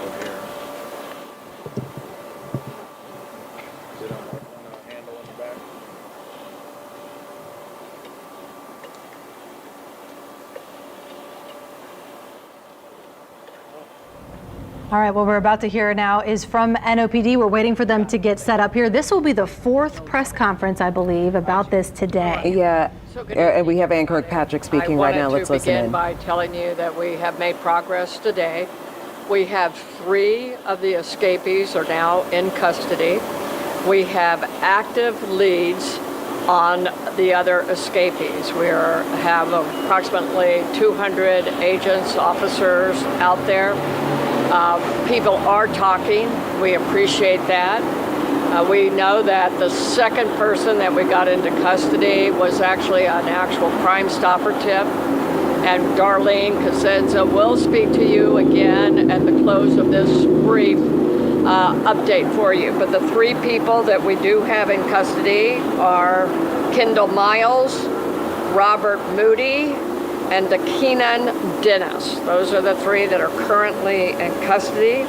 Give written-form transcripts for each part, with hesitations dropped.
over here. Is it on the handle in the back? All right, what we're about to hear now is from NOPD. We're waiting for them to get set up here. This will be the 4th press conference, I believe, about this today. Yeah, and we have Anchor Patrick speaking right now. Let's listen in. I wanted to begin by telling you that we have made progress today. We have 3 of the escapees are now in custody. We have active leads on the other escapees. We have approximately 200 agents, officers out there. People are talking. We appreciate that. We know that the second person that we got into custody was actually an actual Crime Stopper tip. And Darlene Cosenza will speak to you again at the close of this brief update for you. But the 3 people that we do have in custody are Kendall Miles, Robert Moody, and Keenan Dennis. Those are the 3 that are currently in custody.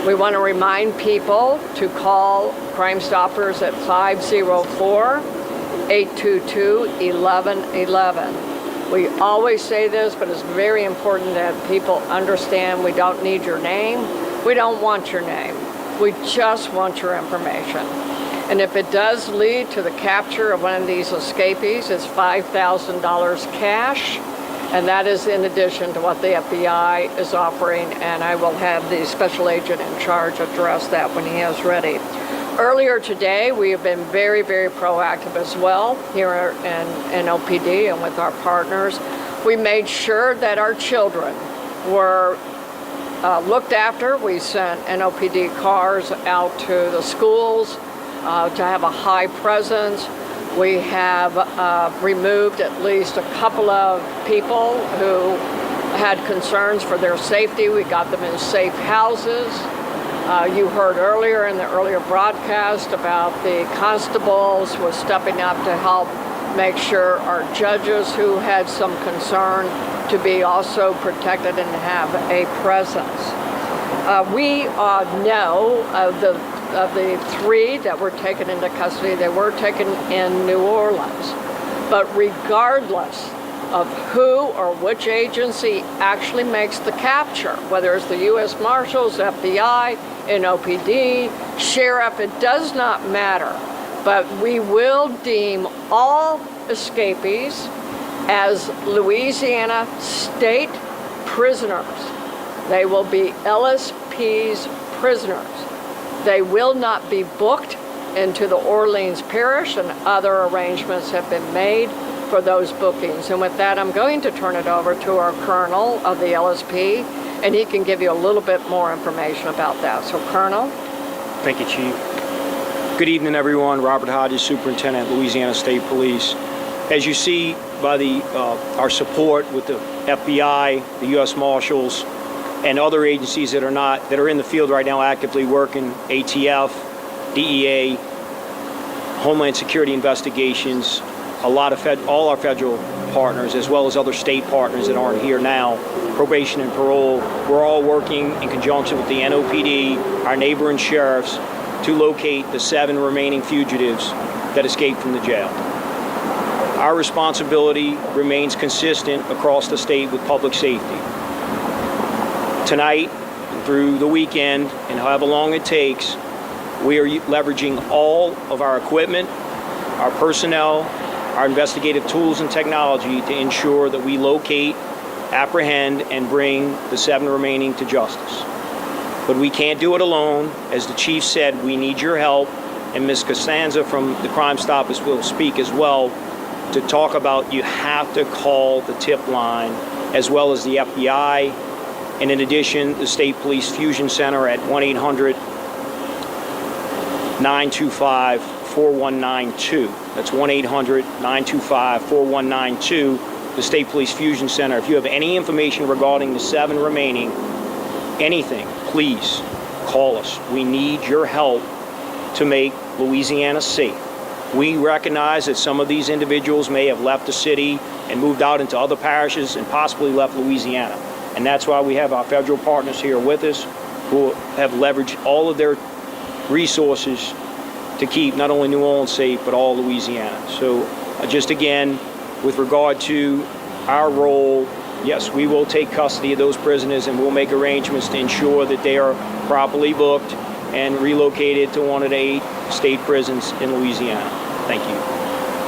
We want to remind people to call Crime Stoppers at 504-822-1111. We always say this, but it's very important that people understand we don't need your name. We don't want your name. We just want your information. And if it does lead to the capture of one of these escapees, it's $5,000 cash. And that is in addition to what the FBI is offering, and I will have the special agent in charge address that when he is ready. Earlier today, we have been very, very proactive as well here in NOPD and with our partners. We made sure that our children were looked after. We sent NOPD cars out to the schools to have a high presence. We have removed at least a couple of people who had concerns for their safety. We got them in safe houses. You heard earlier in the earlier broadcast about the constables was stepping up to help make sure our judges who had some concern to be also protected and have a presence. We know of the 3 that were taken into custody, they were taken in New Orleans. But regardless of who or which agency actually makes the capture, whether it's the U.S. Marshals, FBI, NOPD, Sheriff, it does not matter. But we will deem all escapees as Louisiana state prisoners. They will be LSP's prisoners. They will not be booked into the Orleans Parish, and other arrangements have been made for those bookings. And with that, I'm going to turn it over to our colonel of the LSP, and he can give you a little bit more information about that. So, Colonel. Thank you, Chief. Good evening, everyone. Robert Hodges, Superintendent, Louisiana State Police. As you see by our support with the FBI, the U.S. Marshals, and other agencies that are in the field right now actively working, ATF, DEA, Homeland Security investigations, all our federal partners, as well as other state partners that aren't here now, probation and parole. We're all working in conjunction with the NOPD, our neighboring sheriffs, to locate the 7 remaining fugitives that escaped from the jail. Our responsibility remains consistent across the state with public safety. Tonight, through the weekend, and however long it takes, we are leveraging all of our equipment, our personnel, our investigative tools and technology to ensure that we locate, apprehend, and bring the 7 remaining to justice. But we can't do it alone. As the chief said, we need your help, and Ms. Cosenza from the Crime Stoppers will speak as well to talk about you have to call the tip line, as well as the FBI, and in addition, the State Police Fusion Center at 1-800-925-4192. That's 1-800-925-4192, the State Police Fusion Center. If you have any information regarding the 7 remaining, anything, please call us. We need your help to make Louisiana safe. We recognize that some of these individuals may have left the city and moved out into other parishes and possibly left Louisiana. And that's why we have our federal partners here with us. who have leveraged all of their resources to keep not only New Orleans safe, but all Louisiana. So just again, with regard to our role, yes, we will take custody of those prisoners and we'll make arrangements to ensure that they are properly booked and relocated to one of the 8 state prisons in Louisiana. Thank you.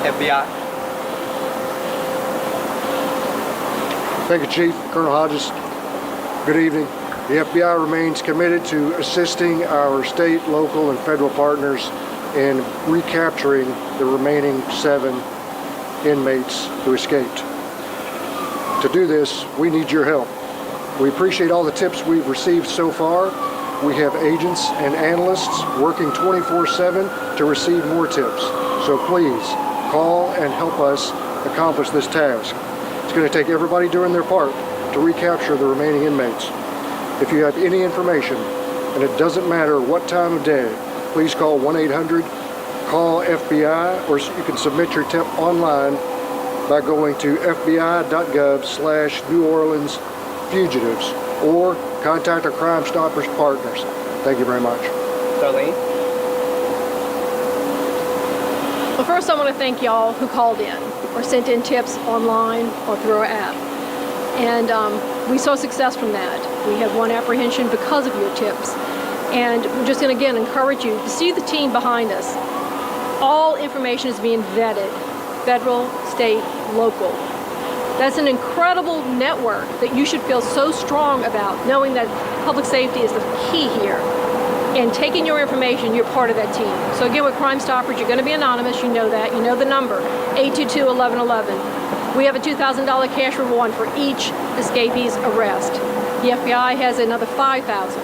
FBI. Thank you, Chief. Colonel Hodges. Good evening. The FBI remains committed to assisting our state, local, and federal partners in recapturing the remaining 7 inmates who escaped. To do this, we need your help. We appreciate all the tips we've received so far. We have agents and analysts working 24/7 to receive more tips. So please, call and help us accomplish this task. It's going to take everybody doing their part to recapture the remaining inmates. If you have any information, and it doesn't matter what time of day, please call 1-800-CALL-FBI, or you can submit your tip online by going to fbi.gov/New Orleans fugitives, or contact our Crime Stoppers partners. Thank you very much. Darlene. Well, first I want to thank y'all who called in or sent in tips online or through our app. And we saw success from that. We had 1 apprehension because of your tips. And we're just going to, again, encourage you to see the team behind us. All information is being vetted, federal, state, local. That's an incredible network that you should feel so strong about, knowing that public safety is the key here. And taking your information, you're part of that team. So again, with Crime Stoppers, you're going to be anonymous. You know that. You know the number, 822-1111. We have a $2,000 cash reward for each escapee's arrest. The FBI has another $5,000.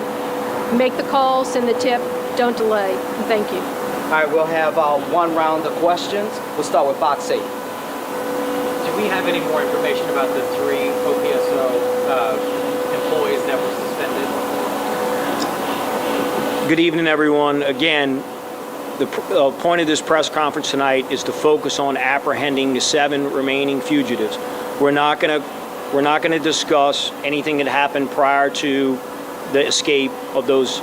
Make the call, send the tip, don't delay. And thank you. All right, we'll have 1 round of questions. We'll start with Box 8. Do we have any more information about the 3 OPSO employees that were suspended? Good evening, everyone. Again, the point of this press conference tonight is to focus on apprehending the 7 remaining fugitives. We're not going to discuss anything that happened prior to the escape of those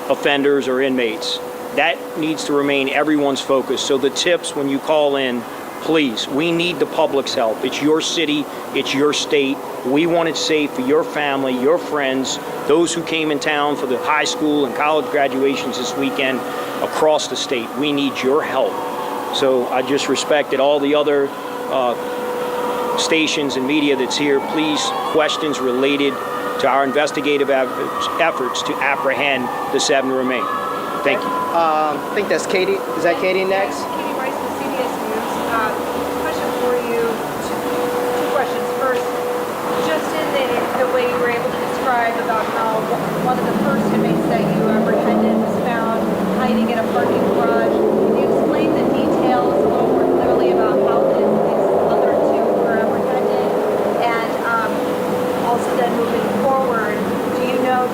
offenders or inmates. That needs to remain everyone's focus. So the tips when you call in, please, we need the public's help. It's your city, it's your state. We want it safe for your family, your friends, those who came in town for the high school and college graduations this weekend across the state. We need your help. So I just respect that all the other stations and media that's here, please, questions related to our investigative efforts to apprehend the 7 remaining. Thank you. I think that's Katie. Is that Katie next? Katie Rice with CBS News. Question for you. 2 questions. First, just in the way you were able to describe about how one of the first inmates that you apprehended was found hiding in a parking garage, can you explain the details a little more clearly about how these other 2 were apprehended? And also then moving forward, do you have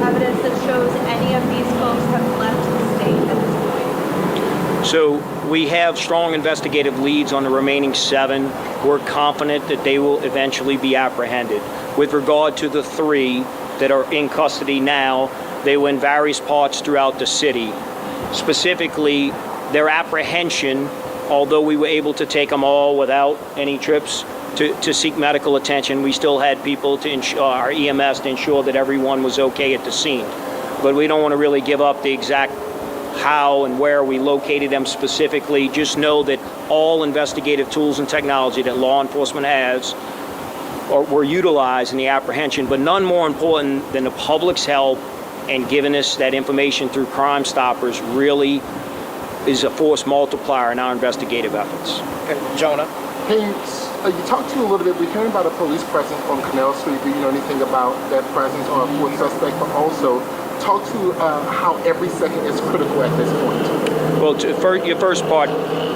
evidence that shows any of these folks have left the state at this point? So we have strong investigative leads on the remaining 7. We're confident that they will eventually be apprehended. With regard to the 3 that are in custody now, they were in various parts throughout the city. Specifically, their apprehension, although we were able to take them all without any trips to seek medical attention, we still had people to ensure, our EMS, to ensure that everyone was okay at the scene. But we don't want to really give up the exact how and where we located them specifically. Just know that all investigative tools and technology that law enforcement has were utilized in the apprehension, but none more important than the public's help and giving us that information through Crime Stoppers really is a force multiplier in our investigative efforts. Okay, Jonah. Hey, you talked to me a little bit. We're hearing about a police presence on Canal Street. Do you know anything about that presence or for a suspect? But also, talk to how every second is critical at this point. Well, for your first part,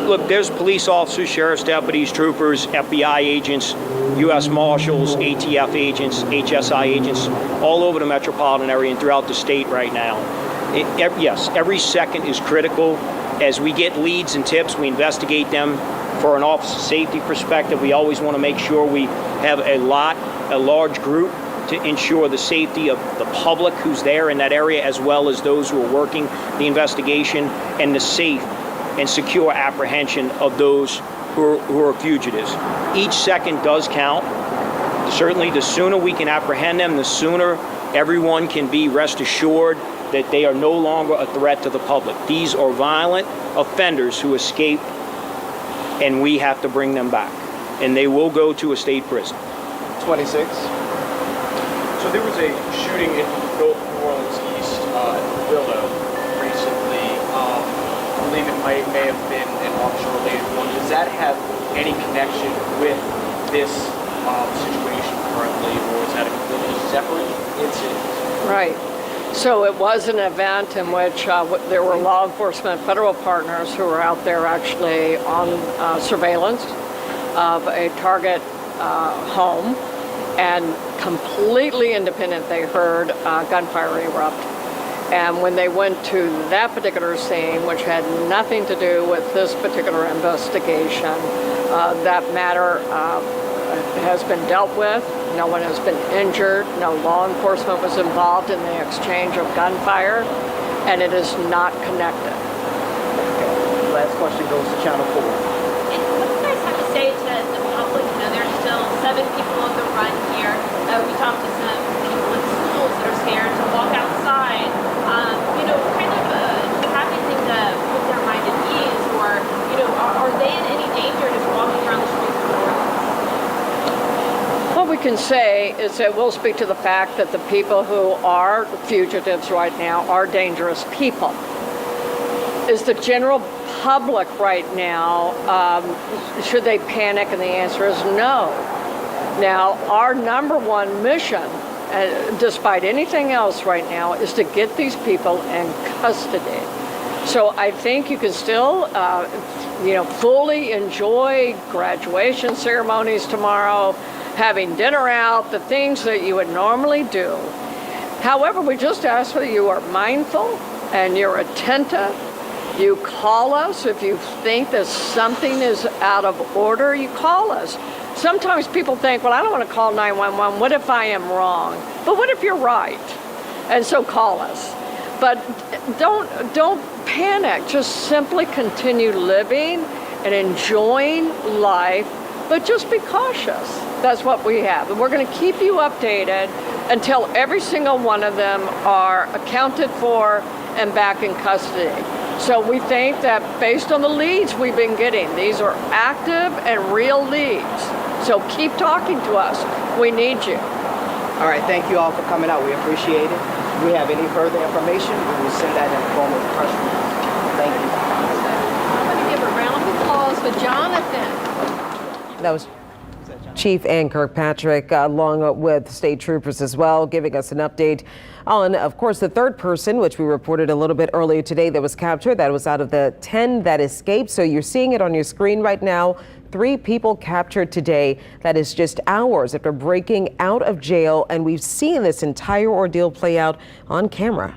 look, there's police officers, sheriff's deputies, troopers, FBI agents, U.S. Marshals, ATF agents, HSI agents, all over the metropolitan area and throughout the state right now. Yes, every second is critical. As we get leads and tips, we investigate them. For an officer safety perspective, we always want to make sure we have a large group to ensure the safety of the public who's there in that area, as well as those who are working the investigation, and the safe and secure apprehension of those who are fugitives. Each second does count. Certainly, the sooner we can apprehend them, the sooner everyone can be rest assured that they are no longer a threat to the public. These are violent offenders who escaped, and we have to bring them back. And they will go to a state prison. 26. So there was a shooting in New Orleans East Willow recently. I believe it may have been an officer-related one. Does that have any connection with this situation currently, or is that a completely separate incident? Right. So it was an event in which there were law enforcement federal partners who were out there actually on surveillance of a target home, and completely independent, they heard gunfire erupt. And when they went to that particular scene, which had nothing to do with this particular investigation, that matter has been dealt with. No one has been injured. No law enforcement was involved in the exchange of gunfire, and it is not connected. Last question goes to Channel 4. And what do you guys have to say to the public? You know, there's still 7 people on the run here. We talked to some people in schools that are scared to walk outside. You know, kind of do you have anything to put their mind at ease, or, you know, are they in any danger just walking around the streets of New Orleans? What we can say is that we'll speak to the fact that the people who are fugitives right now are dangerous people. Is the general public right now, should they panic? And the answer is no. Now, our number one mission, despite anything else right now, is to get these people in custody. So I think you can still, fully enjoy graduation ceremonies tomorrow, having dinner out, the things that you would normally do. However, we just ask that you are mindful and you're attentive. You call us if you think that something is out of order. You call us. Sometimes people think, well, I don't want to call 911. What if I am wrong? But what if you're right? And so call us. But don't panic. Just simply continue living and enjoying life, but just be cautious. That's what we have. And we're going to keep you updated until every single one of them are accounted for and back in custody. So we think that based on the leads we've been getting, these are active and real leads. So keep talking to us. We need you. All right, thank you all for coming out. We appreciate it. If we have any further information, we will send that in the form of a press release. Thank you. I'm going to give a round of applause for Jonathan. That was Chief Ann Kirkpatrick, along with state troopers as well, giving us an update on, of course, the third person, which we reported a little bit earlier today, that was captured. That was out of the 10 that escaped. So you're seeing it on your screen right now. 3 people captured today. That is just hours after breaking out of jail. And we've seen this entire ordeal play out on camera.